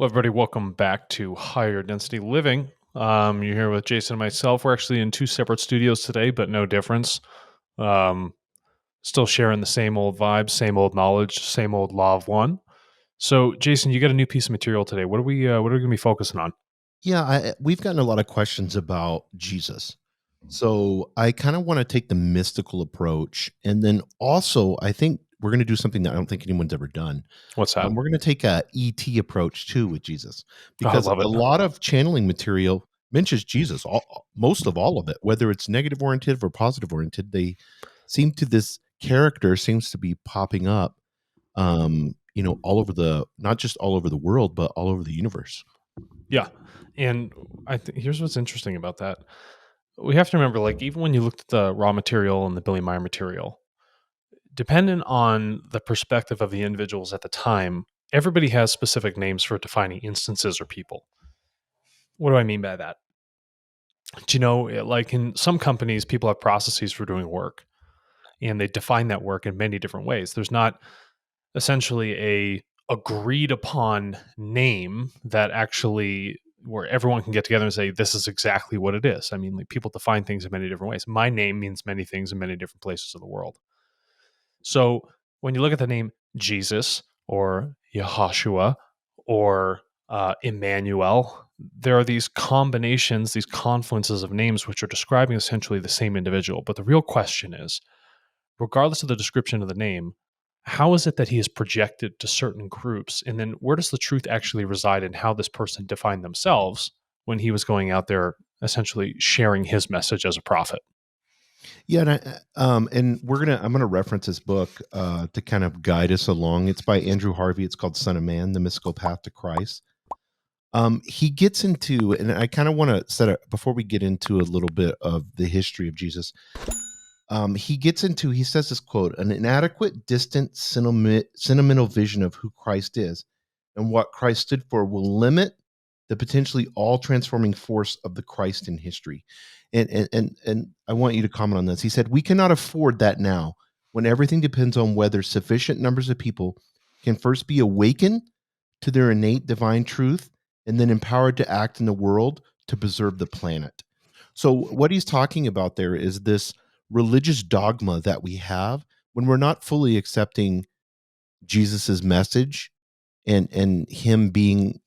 Well, everybody, welcome back to Higher Density Living. You're here with Jason and myself. We're actually in two separate studios today, but no difference. Um, Still sharing the same old vibes, same old knowledge, same old law of one. So, Jason, you got a new piece of material today. What are we going to be focusing on? Yeah, we've gotten a lot of questions about Jesus. So I kind of want to take the mystical approach. And then also, I think we're going to do something that I don't think anyone's ever done. What's that? We're going to take a ET approach too with Jesus, Oh, I because love a it. lot of channeling material mentions Jesus, most of all of it, whether it's negative oriented or positive oriented. This character seems to be popping up, all over not just all over the world, but all over the universe. Yeah, and here's what's interesting about that. We have to remember, like, even when you looked at the raw material and the Billy Meyer material, dependent on the perspective of the individuals at the time, everybody has specific names for defining instances or people. What do I mean by that? Do you know, like in some companies, people have processes for doing work and they define that work in many different ways. There's not essentially a agreed upon name that actually where everyone can get together and say this is exactly what it is. I mean, like, people define things in many different ways. My name means many things in many different places of the world. So when you look at the name Jesus or Yehoshua or Emmanuel, there are these combinations, these confluences of names which are describing essentially the same individual. But the real question is, regardless of the description of the name, how is it that he is projected to certain groups? And then where does the truth actually reside in how this person defined themselves when he was going out there essentially sharing his message as a prophet? Yeah, and I'm gonna reference this book to kind of guide us along. It's by Andrew Harvey. It's called Son of Man: The Mystical Path to Christ. He gets into, and I kind of want to set up before we get into a little bit of the history of Jesus. He says this quote: "An inadequate, distant, sentimental vision of who Christ is and what Christ stood for will limit the potentially all transforming force of the Christ in history." And I want you to comment on this. He said, "We cannot afford that now, when everything depends on whether sufficient numbers of people can first be awakened to their innate divine truth and then empowered to act in the world to preserve the planet." So what he's talking about there is this religious dogma that we have when we're not fully accepting Jesus's message and him being,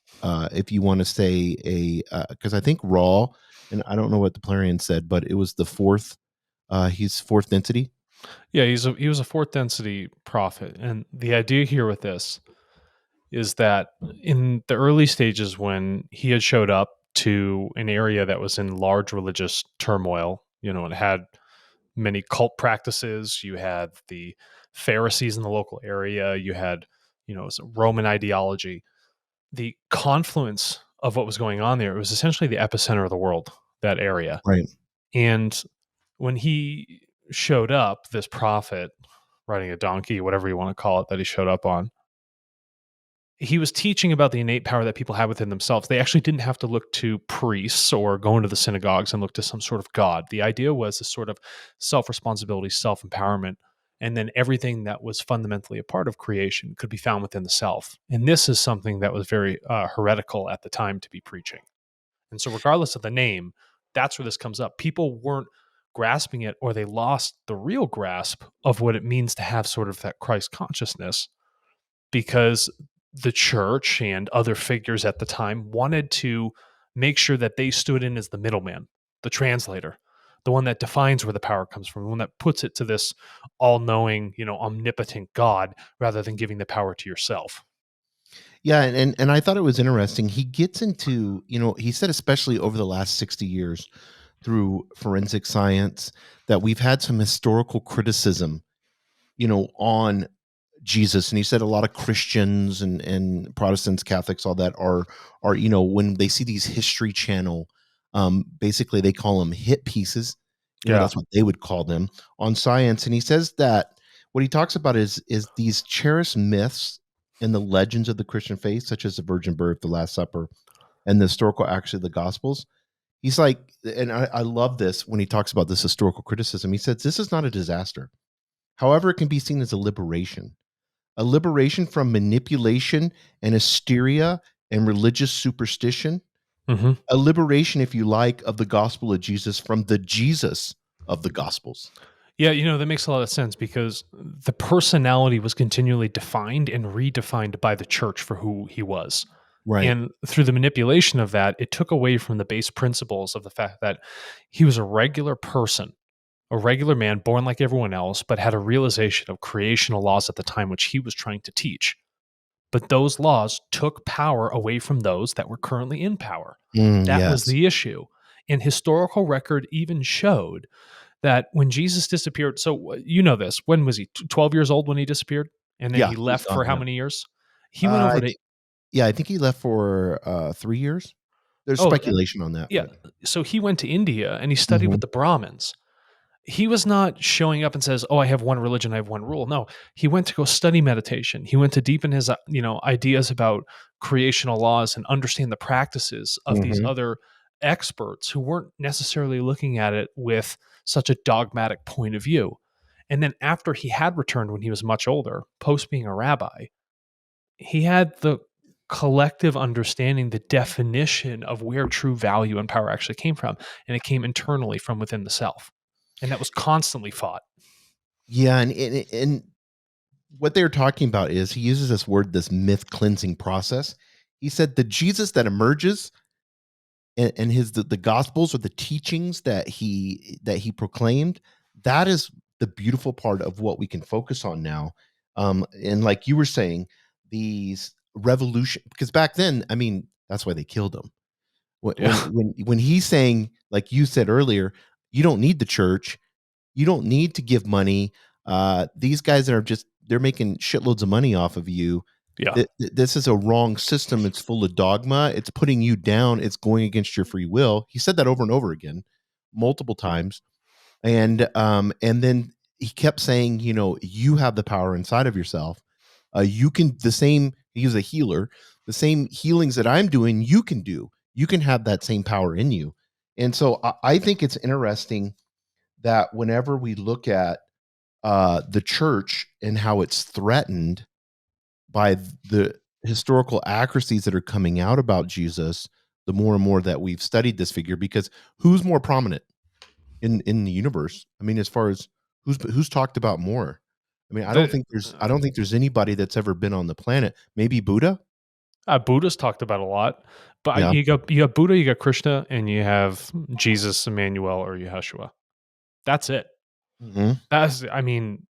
if you want to say a, because I think Raw, and I don't know what the Plarian said, but it was the fourth, he's fourth density. Yeah, he was a fourth density prophet, and the idea here with this is that in the early stages when he had showed up to an area that was in large religious turmoil, it had many cult practices. You had the Pharisees in the local area. You had, Roman ideology. The confluence of what was going on there, it was essentially the epicenter of the world, that area. Right. And when he showed up, this prophet riding a donkey, whatever you want to call it, that he showed up on, he was teaching about the innate power that people have within themselves. They actually didn't have to look to priests or go into the synagogues and look to some sort of God. The idea was this sort of self-responsibility, self-empowerment, and then everything that was fundamentally a part of creation could be found within the self. And this is something that was very heretical at the time to be preaching. And so regardless of the name, that's where this comes up. People weren't grasping it, or they lost the real grasp of what it means to have sort of that Christ consciousness, because the church and other figures at the time wanted to make sure that they stood in as the middleman, the translator, the one that defines where the power comes from, the one that puts it to this all-knowing, omnipotent God, rather than giving the power to yourself. Yeah, and I thought it was interesting. He gets into, he said especially over the last 60 years through forensic science that we've had some historical criticism, on Jesus. And he said a lot of Christians and Protestants, Catholics, all that are, when they see these History Channel, basically they call them hit pieces. Yeah. That's what they would call them on science. And he says that what he talks about is these cherished myths and the legends of the Christian faith, such as the virgin birth, the Last Supper, and the historical acts of the Gospels. He's like, and I love this when he talks about this historical criticism. He says, this is not a disaster. However, it can be seen as a liberation from manipulation and hysteria and religious superstition, Hmm. a liberation, if you like, of the gospel of Jesus from the Jesus of the gospels. Yeah, that makes a lot of sense because the personality was continually defined and redefined by the church for who he was. Right. And through the manipulation of that, it took away from the base principles of the fact that he was a regular person, a regular man born like everyone else, but had a realization of creational laws at the time, which he was trying to teach. But those laws took power away from those that were currently in power. That was Yes. the issue. And historical record even showed that when Jesus disappeared, so you know this, when was he? 12 years old when he disappeared? And then Yeah, he he was left gone, for how yeah. many years? He went I over to, think yeah, I think he left for, 3 years. There's oh, and speculation on that, yeah, but so he went to India and he studied with Mhm, the Brahmins. He was not showing up and says, "Oh, I have one religion, I have one rule." No, he went to go study meditation. He went to deepen his, ideas about creational laws and understand the practices of these mhm. other experts who weren't necessarily looking at it with such a dogmatic point of view. And then after he had returned when he was much older, post being a rabbi, he had the collective understanding, the definition of where true value and power actually came from, and it came internally from within the self, and that was constantly fought. Yeah, and what they're talking about is he uses this word, this myth cleansing process. He said the Jesus that emerges and his the gospels or the teachings that he proclaimed, that is the beautiful part of what we can focus on now. And like you were saying, these revolution, because back then, I mean, that's why they killed him. When when Yeah, when when he's saying, like you said earlier, you don't need the church, you don't need to give money. These guys are just they're making shitloads of money off of you. yeah, This is a wrong system. It's full of dogma. It's putting you down. It's going against your free will. He said that over and over again, multiple times. And then he kept saying, you have the power inside of yourself. You can the same. He's a healer. The same healings that I'm doing, you can do. You can have that same power in you. And so I think it's interesting that whenever we look at the church and how it's threatened by the historical accuracies that are coming out about Jesus, the more and more that we've studied this figure, because who's more prominent in the universe? I mean, as far as who's talked about more. I mean, the I don't think there's anybody that's ever been on the planet. Maybe Buddha. Buddha's talked about a lot, but Yeah. you got Buddha, you got Krishna, and you have Jesus, Emmanuel, or Yeshua. That's it. Hmm. That's I mean,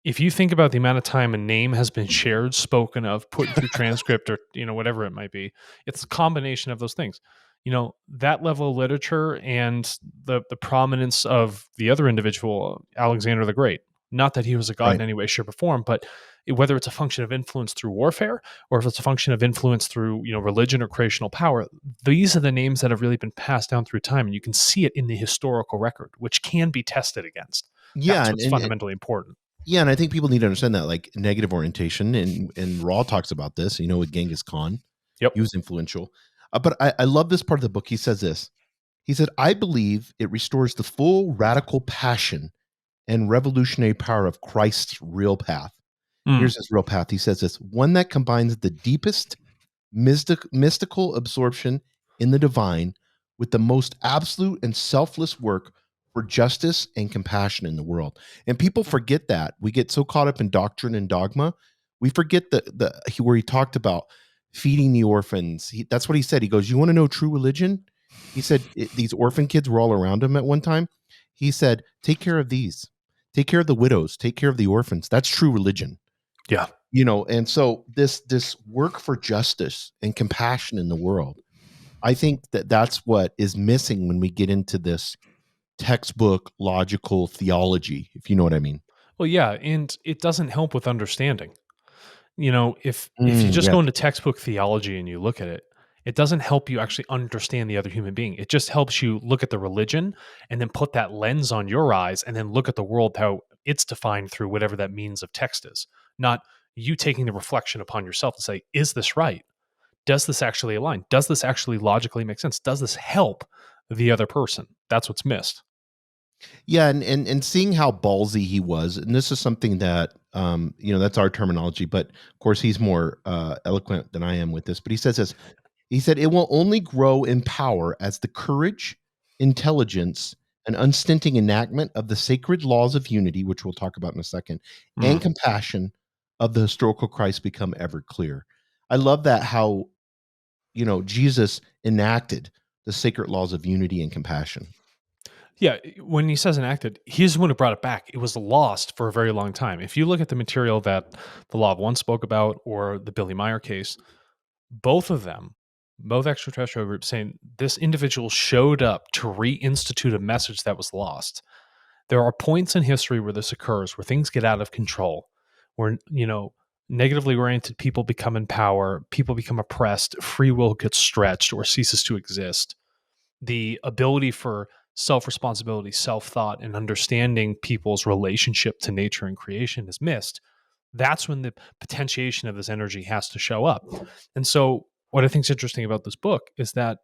if you think about the amount of time a name has been shared, spoken of, put through transcript, or whatever it might be, it's a combination of those things. That level of literature and the prominence of the other individual, Alexander the Great. Not that he was a god in Right. any way, shape, or form, but whether it's a function of influence through warfare or if it's a function of influence through religion or creational power, these are the names that have really been passed down through time, and you can see it in the historical record, which can be tested against. Yeah, That's and, what's and fundamentally important. yeah, and I think people need to understand that, like, negative orientation, and Raw talks about this, with Genghis Khan. Yep. He was influential. But I love this part of the book. He says this. He said, "I believe it restores the full radical passion and revolutionary power of Christ's real path." Mm. Here's his real path. He says this, "One that combines the deepest mystical absorption in the divine with the most absolute and selfless work for justice and compassion in the world." And people forget that. We get so caught up in doctrine and dogma, we forget where he talked about feeding the orphans. That's what he said. He goes, "You want to know true religion?" He said these orphan kids were all around him at one time. He said, "Take care of these. Take care of the widows. Take care of the orphans. That's true religion." Yeah. And so this work for justice and compassion in the world, I think that that's what is missing when we get into this textbook logical theology, if you know what I mean. Well, yeah, and it doesn't help with understanding. If you just Yes. go into textbook theology and you look at it, it doesn't help you actually understand the other human being. It just helps you look at the religion and then put that lens on your eyes and then look at the world how it's defined through whatever that means of text is. Not you taking the reflection upon yourself to say, is this right? Does this actually align? Does this actually logically make sense? Does this help the other person? That's what's missed. Yeah, and seeing how ballsy he was, and this is something that that's our terminology, but of course he's more eloquent than I am with this. But he says this. He said, "It will only grow in power as the courage, intelligence, and unstinting enactment of the sacred laws of unity, which we'll talk about in a second, and Mm. compassion of the historical Christ become ever clear." I love that how Jesus enacted the sacred laws of unity and compassion. Yeah, when he says enacted, he's the one who brought it back. It was lost for a very long time. If you look at the material that the Law of One spoke about or the Billy Meyer case, both of them, both extraterrestrial groups saying this individual showed up to reinstitute a message that was lost. There are points in history where this occurs, where things get out of control, where, negatively oriented people become in power, people become oppressed, free will gets stretched or ceases to exist. The ability for self responsibility, self thought, and understanding people's relationship to nature and creation is missed. That's when the potentiation of this energy has to show up. And so, what I think is interesting about this book is that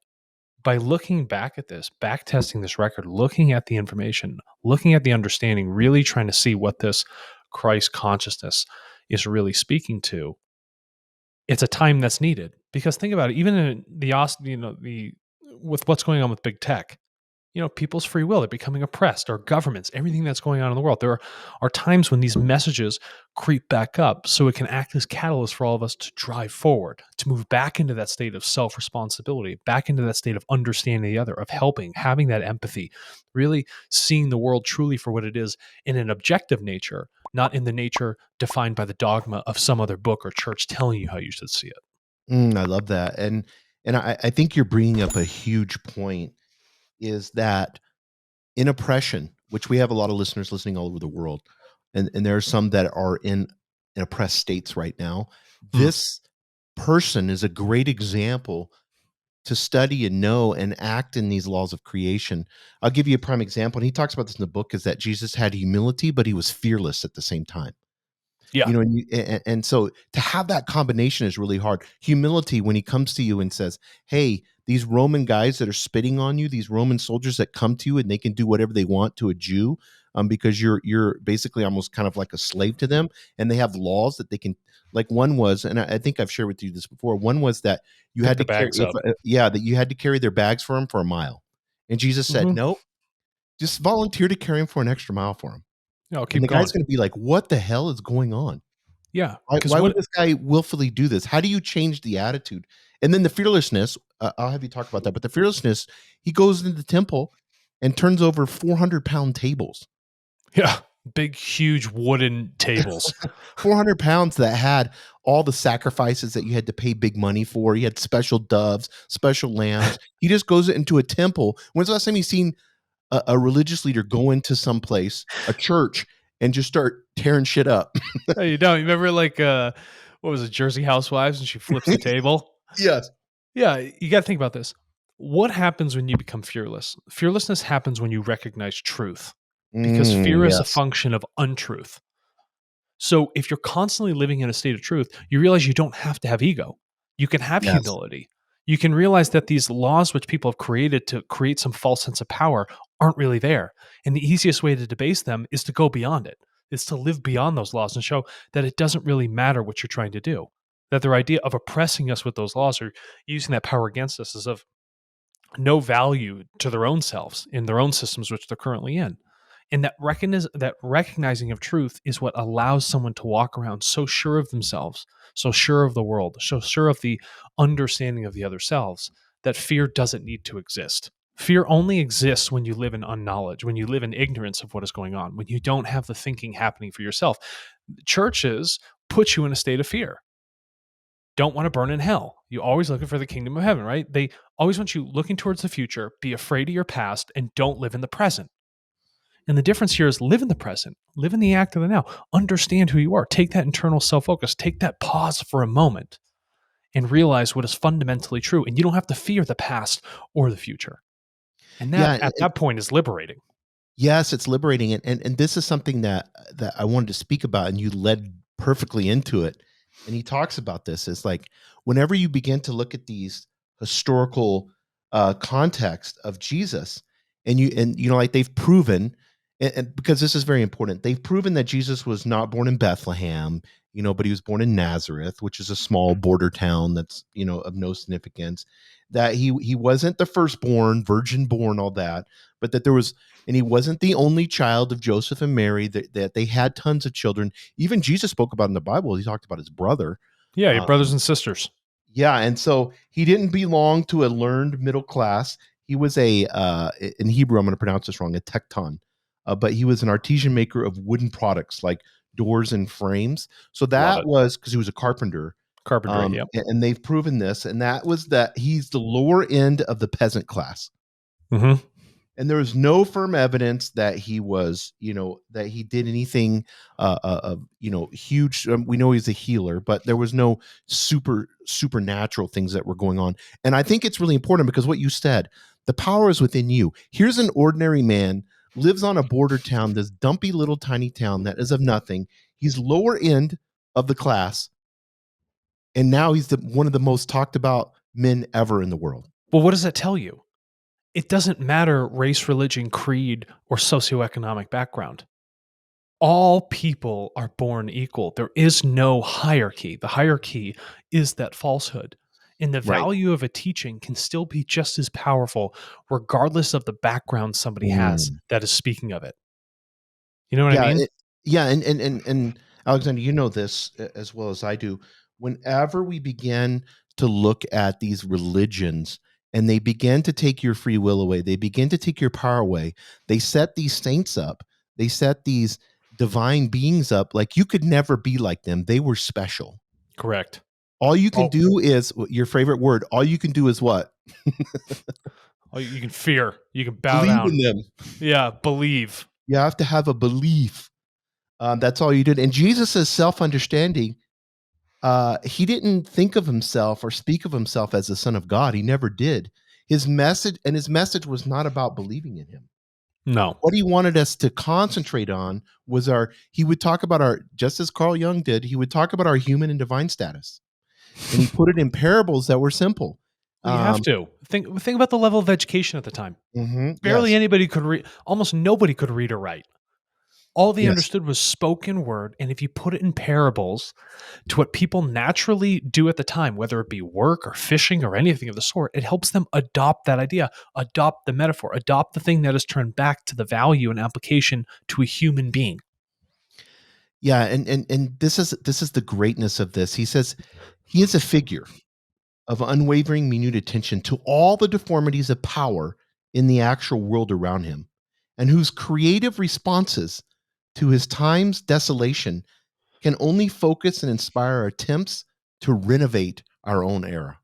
by looking back at this, back testing this record, looking at the information, looking at the understanding, really trying to see what this Christ consciousness is really speaking to, it's a time that's needed. Because think about it, even in the with what's going on with big tech, people's free will, they're becoming oppressed, our governments, everything that's going on in the world. There are times when these messages creep back up so it can act as catalyst for all of us to drive forward, to move back into that state of self-responsibility, back into that state of understanding the other, of helping, having that empathy, really seeing the world truly for what it is in an objective nature, not in the nature defined by the dogma of some other book or church telling you how you should see it. I love that, and I think you're bringing up a huge point. Is that in oppression, which we have a lot of listeners listening all over the world, and there are some that are in oppressed states right now. Mm, This person is a great example to study and know and act in these laws of creation. I'll give you a prime example, and he talks about this in the book, is that Jesus had humility, but he was fearless at the same time. yeah. And so to have that combination is really hard. Humility, when he comes to you and says, "Hey, these Roman guys that are spitting on you, these Roman soldiers that come to you and they can do whatever they want to a Jew, because you're basically almost kind of like a slave to them, and they have laws that they can." Like one was, and I think I've shared with you this before. One was that you Pick had the to carry, bags up. that you had to carry their bags for them for a mile, and Jesus said, Hmm. "No, just volunteer to carry them for an extra mile for them." Yeah, I'll And keep the guy's going. going to be like, "What the hell is going on? Yeah, Why because why would what this guy willfully do this? How do you change the attitude?" And then the fearlessness, I'll have you talk about that, but the fearlessness, he goes into the temple and turns over 400-pound tables. Yeah, big, huge wooden tables. 400 pounds that had all the sacrifices that you had to pay big money for. He had special doves, special lambs. He just goes into a temple. When's the last time you seen a religious leader go into some place, a church, and just start tearing shit up? No, you don't. You remember like what was it, Jersey Housewives, and she flips the table? Yes. Yeah, you got to think about this. What happens when you become fearless? Fearlessness happens when you recognize truth, because fear is a Yes. function of untruth. So if you're constantly living in a state of truth, you realize you don't have to have ego. You can have Yes. humility. You can realize that these laws which people have created to create some false sense of power aren't really there. And the easiest way to debase them is to go beyond it, is to live beyond those laws and show that it doesn't really matter what you're trying to do. That their idea of oppressing us with those laws or using that power against us is of no value to their own selves in their own systems which they're currently in. And that recognizing of truth is what allows someone to walk around so sure of themselves, so sure of the world, so sure of the understanding of the other selves, that fear doesn't need to exist. Fear only exists when you live in unknowledge, when you live in ignorance of what is going on, when you don't have the thinking happening for yourself. Churches put you in a state of fear. Don't want to burn in hell. You always looking for the kingdom of heaven, right? They always want you looking towards the future, be afraid of your past, and don't live in the present. And the difference here is live in the present, live in the act of the now, understand who you are, take that internal self focus, take that pause for a moment and realize what is fundamentally true. And you don't have to fear the past or the future. And that Yeah, at that point is liberating. yes, it's liberating, and this is something that I wanted to speak about, and you led perfectly into it. And he talks about this is like whenever you begin to look at these historical context of Jesus, and like they've proven. And because this is very important, they've proven that Jesus was not born in Bethlehem, but he was born in Nazareth, which is a small Mhm. border town that's of no significance. That he wasn't the firstborn, virgin born, all that, but that there was, and he wasn't the only child of Joseph and Mary. That they had tons of children. Even Jesus spoke about in the Bible. He talked about his brother. Yeah, your Uh, brothers and sisters. yeah, and so he didn't belong to a learned middle class. He was in Hebrew, I'm going to pronounce this wrong, a tekton, but he was an artesian maker of wooden products like doors and frames. So Love that it. was because he was a carpenter, Carpentry, yep. and they've proven this, and that was that he's the lower end of the peasant class. Mhm. And there was no firm evidence that he was, that he did anything, huge. We know he's a healer, but there was no supernatural things that were going on. And I think it's really important because what you said, the power is within you. Here's an ordinary man, lives on a border town, this dumpy little tiny town that is of nothing. He's lower end of the class, and now he's one of the most talked about men ever in the world. Well, what does that tell you? It doesn't matter race, religion, creed, or socioeconomic background. All people are born equal. There is no hierarchy. The hierarchy is that falsehood. And the Right. value of a teaching can still be just as powerful, regardless of the background somebody has that is speaking of it. You know what I Yeah, mean? yeah, and Alexander, you know this as well as I do. Whenever we begin to look at these religions and they begin to take your free will away, they begin to take your power away. They set these saints up. They set these divine beings up like you could never be like them. They were special. Correct. All you can All, do is your favorite word. All you can do is what? all you can fear, you can bow Believe down. in them. Yeah, believe. You have to have a belief. That's all you did. And Jesus' self understanding, he didn't think of himself or speak of himself as the Son of God. He never did. His message was not about believing in him. No. What he wanted us to concentrate on was he would talk about just as Carl Jung did, he would talk about our human and divine status. And he put it in parables that were simple. Well, you have Um, to think about the level of education at the time. Barely yes, anybody could read. Almost nobody could read or write. All they yes. understood was spoken word, and if you put it in parables to what people naturally do at the time, whether it be work or fishing or anything of the sort, it helps them adopt that idea, adopt the metaphor, adopt the thing that is turned back to the value and application to a human being. Yeah, and this is the greatness of this. He says he is a figure of unwavering minute attention to all the deformities of power in the actual world around him, and whose creative responses to his time's desolation can only focus and inspire our attempts to renovate our own era.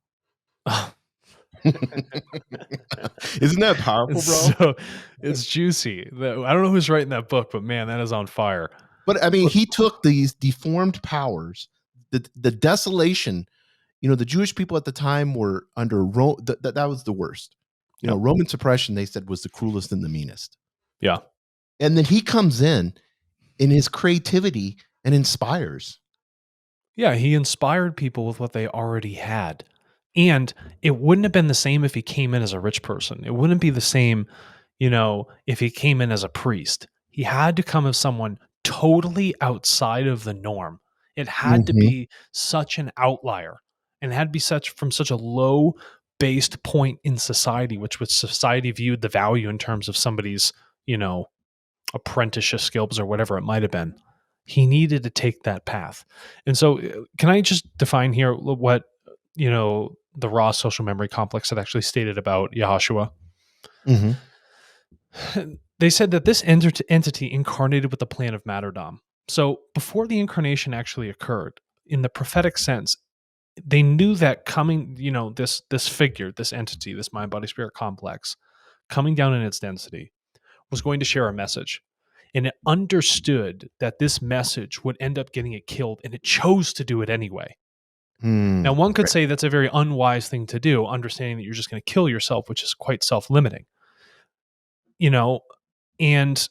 Isn't that powerful, It's bro? so it's juicy. I don't know who's writing that book, but man, that is on fire. But I mean, But he took these deformed powers, the desolation. The Jewish people at the time were under Rome. That was the worst. yep, Roman suppression, they said, was the cruelest and the meanest. yeah. And then he comes in his creativity and inspires. Yeah, he inspired people with what they already had. And it wouldn't have been the same if he came in as a rich person. It wouldn't be the same, if he came in as a priest. He had to come as someone totally outside of the norm. It had to Mhm. be such an outlier and it had to be such a low based point in society, which was society viewed the value in terms of somebody's, apprenticeship skills or whatever it might have been. He needed to take that path. And so, can I just define here what, the raw social memory complex had actually stated about Yahushua? Mhm. They said that this entity incarnated with the plan of Matterdom. So, before the incarnation actually occurred, in the prophetic sense, they knew that coming, this figure, this entity, this mind, body, spirit complex, coming down in its density, was going to share a message. And it understood that this message would end up getting it killed, and it chose to do it anyway. Now, Mm. one could Right. say that's a very unwise thing to do, understanding that you're just going to kill yourself, which is quite self limiting. You know, and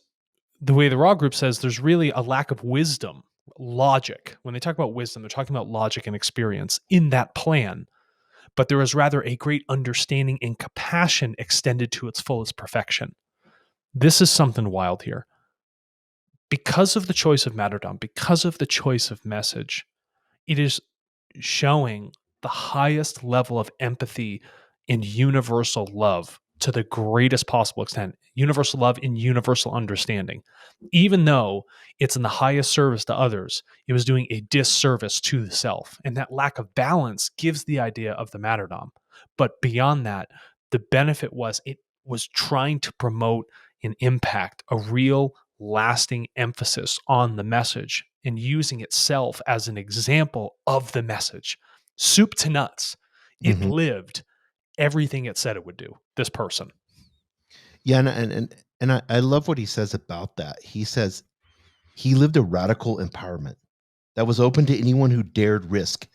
the way the Raw group says there's really a lack of wisdom, logic. When they talk about wisdom, they're talking about logic and experience in that plan, but there is rather a great understanding and compassion extended to its fullest perfection. This is something wild here. because of the choice of martyrdom, because of the choice of message, it is showing the highest level of empathy and universal love to the greatest possible extent, universal love and universal understanding. Even though it's in the highest service to others, it was doing a disservice to the self. And that lack of balance gives the idea of the martyrdom. But beyond that, the benefit was it was trying to promote an impact, a real lasting emphasis on the message and using itself as an example of the message. Soup to nuts. It Mhm. lived everything it said it would do, this person. Yeah, and I love what he says about that. He says he lived a radical empowerment that was open to anyone who dared risk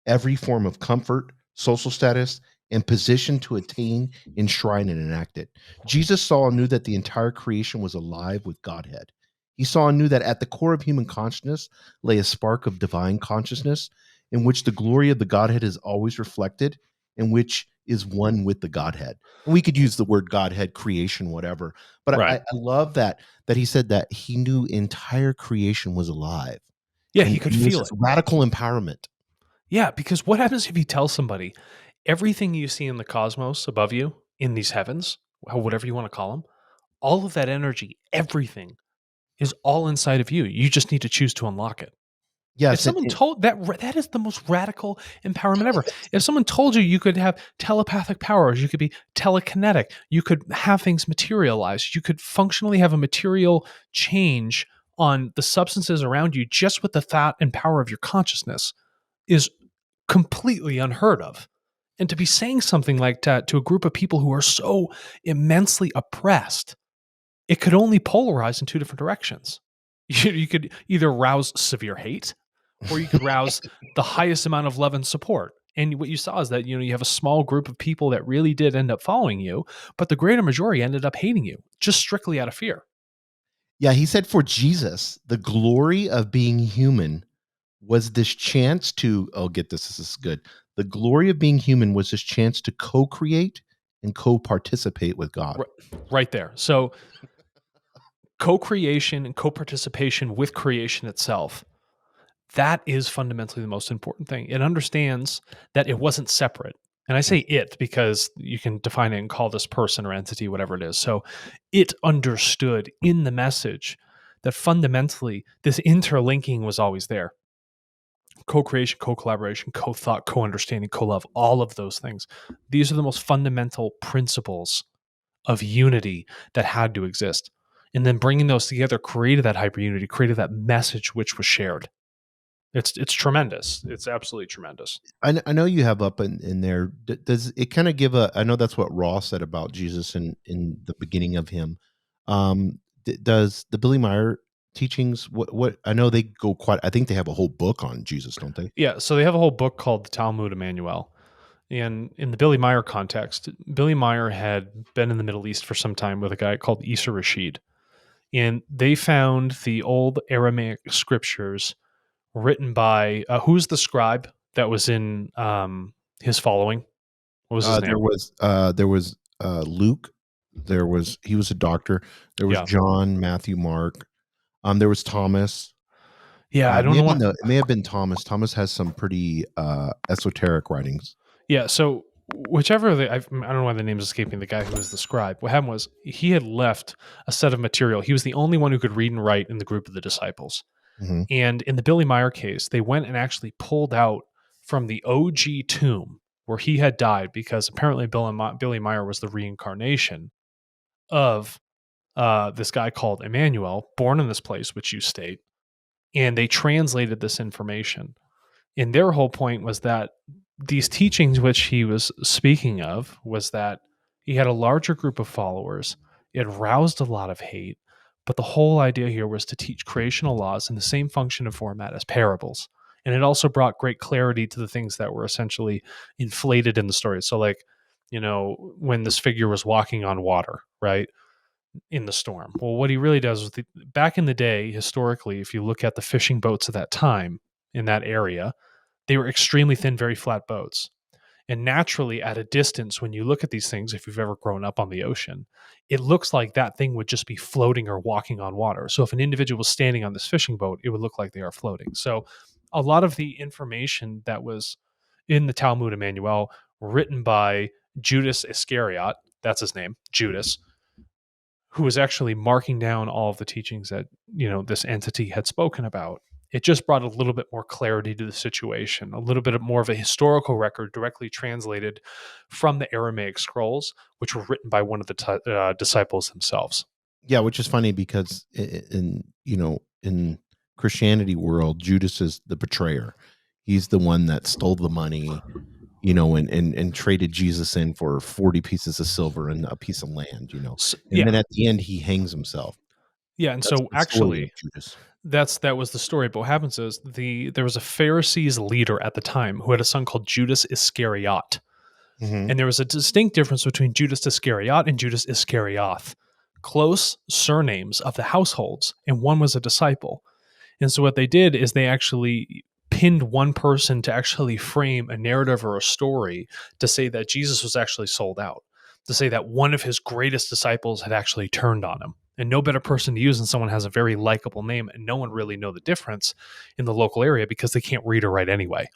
every form of comfort, social status, and position to attain, enshrine, and enact it. Jesus saw and knew that the entire creation was alive with Godhead. He saw and knew that at the core of human consciousness lay a spark of divine consciousness in which the glory of the Godhead is always reflected, and which is one with the Godhead. And we could use the word Godhead, creation, whatever. But I, Right. I love that he said that he knew entire creation was alive. Yeah, he And could it was feel this it. radical empowerment. Yeah, because what happens if you tell somebody everything you see in the cosmos above you, in these heavens, whatever you want to call them, all of that energy, everything is all inside of you. You just need to choose to unlock it. If Yes, someone told that is the most radical empowerment ever. If someone told you you could have telepathic powers, you could be telekinetic, you could have things materialize, you could functionally have a material change on the substances around you just with the thought and power of your consciousness is completely unheard of. And to be saying something like that to a group of people who are so immensely oppressed, it could only polarize in two different directions. You could either rouse severe hate or you could rouse the highest amount of love and support. And what you saw is that you have a small group of people that really did end up following you, but the greater majority ended up hating you just strictly out of fear. yeah, he said for Jesus, the glory of being human was this chance to oh, get this is good. The glory of being human was this chance to co-create and co-participate with God. Right, right there. So co-creation and co-participation with creation itself, that is fundamentally the most important thing. It understands that it wasn't separate. And I say it because you can define it and call this person or entity, whatever it is. So it understood in the message that fundamentally this interlinking was always there. Co-creation, co-collaboration, co-thought, co-understanding, co-love, all of those things. These are the most fundamental principles of unity that had to exist. And then bringing those together created that hyper unity, created that message which was shared. It's tremendous. It's absolutely tremendous. I know you have up in there. Does it kind of give a? I know that's what Ross said about Jesus in the beginning of him. Does the Billy Meyer teachings? What I know they go quite. I think they have a whole book on Jesus, don't they? Yeah, so they have a whole book called the Talmud Emmanuel. And in the Billy Meyer context, Billy Meyer had been in the Middle East for some time with a guy called Isa Rashid. And they found the old Aramaic scriptures written by who's the scribe that was in his following? What was his name? There was Luke. There was he was a doctor. There was Yeah. John, Matthew, Mark. There was Thomas. Yeah, I It don't may know have been what. it may have been Thomas. Thomas has some pretty esoteric writings. Yeah, so whichever I don't know why the name is escaping the guy who was the scribe. What happened was he had left a set of material. He was the only one who could read and write in the group of the disciples. Mhm. And in the Billy Meyer case, they went and actually pulled out from the OG tomb where he had died because apparently Billy Meyer was the reincarnation of this guy called Emmanuel, born in this place, which you state. And they translated this information. And their whole point was that these teachings, which he was speaking of, was that he had a larger group of followers. It roused a lot of hate. But the whole idea here was to teach creational laws in the same function and format as parables. And it also brought great clarity to the things that were essentially inflated in the story. So, like, when this figure was walking on water, right? In the storm. Well, what he really does is back in the day, historically, if you look at the fishing boats of that time in that area, they were extremely thin, very flat boats. And naturally, at a distance, when you look at these things, if you've ever grown up on the ocean, it looks like that thing would just be floating or walking on water. So if an individual was standing on this fishing boat, it would look like they are floating. So a lot of the information that was in the Talmud Emmanuel, written by Judas Iscariot, that's his name, Judas, who was actually marking down all of the teachings that, this entity had spoken about. It just brought a little bit more clarity to the situation, a little bit more of a historical record directly translated from the Aramaic scrolls, which were written by one of the disciples themselves. Yeah, which is funny because in Christianity world, Judas is the betrayer. He's the one that stole the money, and traded Jesus in for 40 pieces of silver and a piece of land. So, And yeah, then at the end he hangs himself. yeah, and That's so the story of actually, Judas. that was the story. But what happens is there was a Pharisees leader at the time who had a son called Judas Iscariot. Mhm. And there was a distinct difference between Judas Iscariot and Judas Iscarioth, close surnames of the households, and one was a disciple. And so what they did is they actually pinned one person to actually frame a narrative or a story to say that Jesus was actually sold out, to say that one of his greatest disciples had actually turned on him. And no better person to use than someone who has a very likable name, and no one really know the difference in the local area because they can't read or write anyway.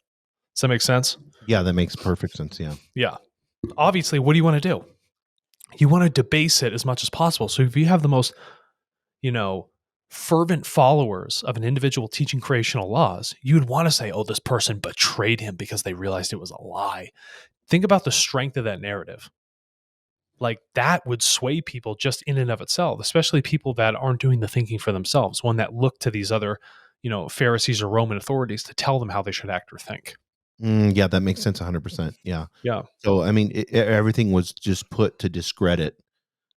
Does that make sense? Yeah, that makes perfect sense, yeah. Yeah. Obviously, what do you want to do? You want to debase it as much as possible. So if you have the most, you know, fervent followers of an individual teaching creational laws, you'd want to say, oh, this person betrayed him because they realized it was a lie. Think about the strength of that narrative. Like that would sway people just in and of itself, especially people that aren't doing the thinking for themselves, one that look to these other, Pharisees or Roman authorities to tell them how they should act or think. Yeah, that makes sense 100%, yeah. Yeah. So, I mean, everything was just put to discredit,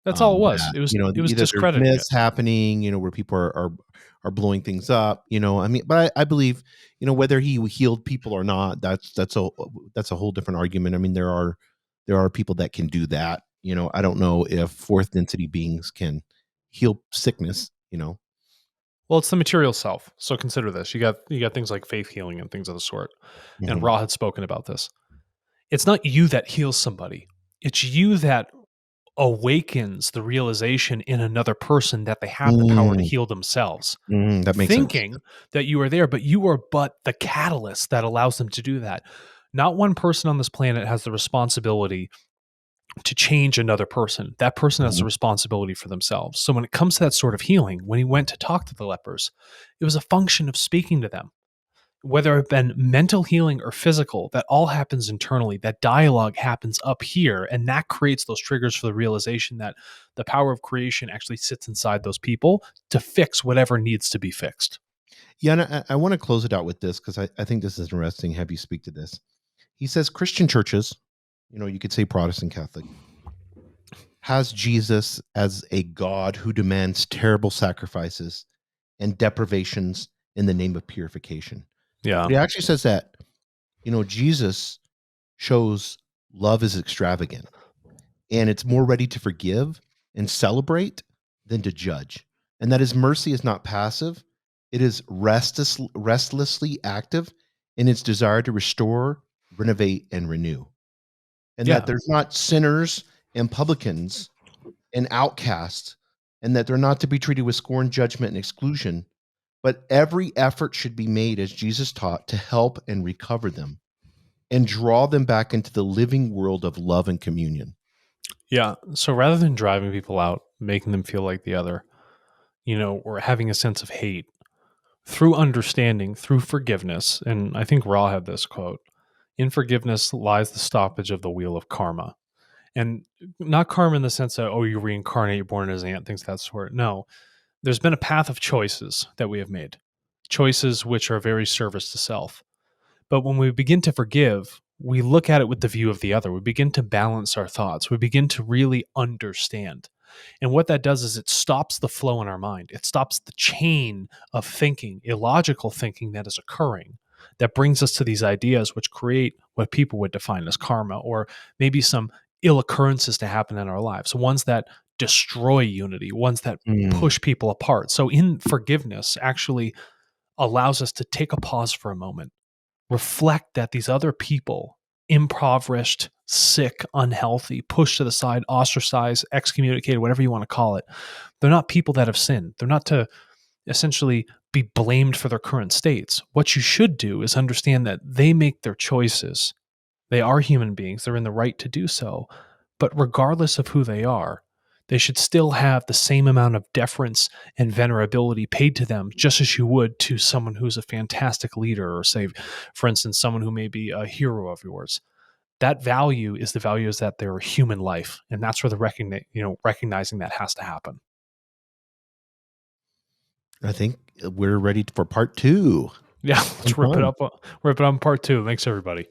That's all it was. that, It was either there's discrediting it. myths happening, where people are blowing things up, I mean, but I believe, whether he healed people or not, that's a whole different argument. I mean, there are people that can do that, I don't know if fourth density beings can heal sickness. Well, it's the material self. So consider this. You got things like faith healing and things of the sort. And Mhm. Ra had spoken about this. It's not you that heals somebody. It's you that awakens the realization in another person that they have the power to Mm, heal themselves. that makes sense. Thinking that you are there, but you are but the catalyst that allows them to do that. Not one person on this planet has the responsibility to change another person. That person has the Mhm. responsibility for themselves. So when it comes to that sort of healing, when he went to talk to the lepers, it was a function of speaking to them. Whether it been mental healing or physical, that all happens internally. That dialogue happens up here, and that creates those triggers for the realization that the power of creation actually sits inside those people to fix whatever needs to be fixed. Yeah, and I want to close it out with this because I think this is interesting. Have you speak to this? He says Christian churches, you could say Protestant Catholic, has Jesus as a God who demands terrible sacrifices and deprivations in the name of purification. Yeah. But he actually says that, Jesus shows love is extravagant and it's more ready to forgive and celebrate than to judge. And that his mercy is not passive, it is restlessly active in its desire to restore, renovate, and renew. And that Yeah. there's not sinners and publicans and outcasts, and that they're not to be treated with scorn, judgment, and exclusion, but every effort should be made, as Jesus taught, to help and recover them and draw them back into the living world of love and communion. Yeah. So rather than driving people out, making them feel like the other, or having a sense of hate, through understanding, through forgiveness, and I think Ra had this quote: in forgiveness lies the stoppage of the wheel of karma. And not karma in the sense that, oh, you reincarnate, you're born as an ant, things of that sort. No, there's been a path of choices that we have made, choices which are very service to self. But when we begin to forgive, we look at it with the view of the other. We begin to balance our thoughts. We begin to really understand. And what that does is it stops the flow in our mind. It stops the chain of thinking, illogical thinking that is occurring, that brings us to these ideas which create what people would define as karma, or maybe some ill occurrences to happen in our lives, ones that destroy unity, ones that Mm. push people apart. So in forgiveness actually allows us to take a pause for a moment, reflect that these other people impoverished, sick, unhealthy, pushed to the side, ostracized, excommunicated, whatever you want to call it. They're not people that have sinned. They're not to essentially be blamed for their current states. What you should do is understand that they make their choices. They are human beings. They're in the right to do so. But regardless of who they are, they should still have the same amount of deference and venerability paid to them, just as you would to someone who's a fantastic leader, or say, for instance, someone who may be a hero of yours. That value is the value is that they're a human life, and that's where the recognizing that has to happen. I think we're ready for part two. Yeah, I'm let's rip it fun. up. Rip it on part two. Thanks, everybody.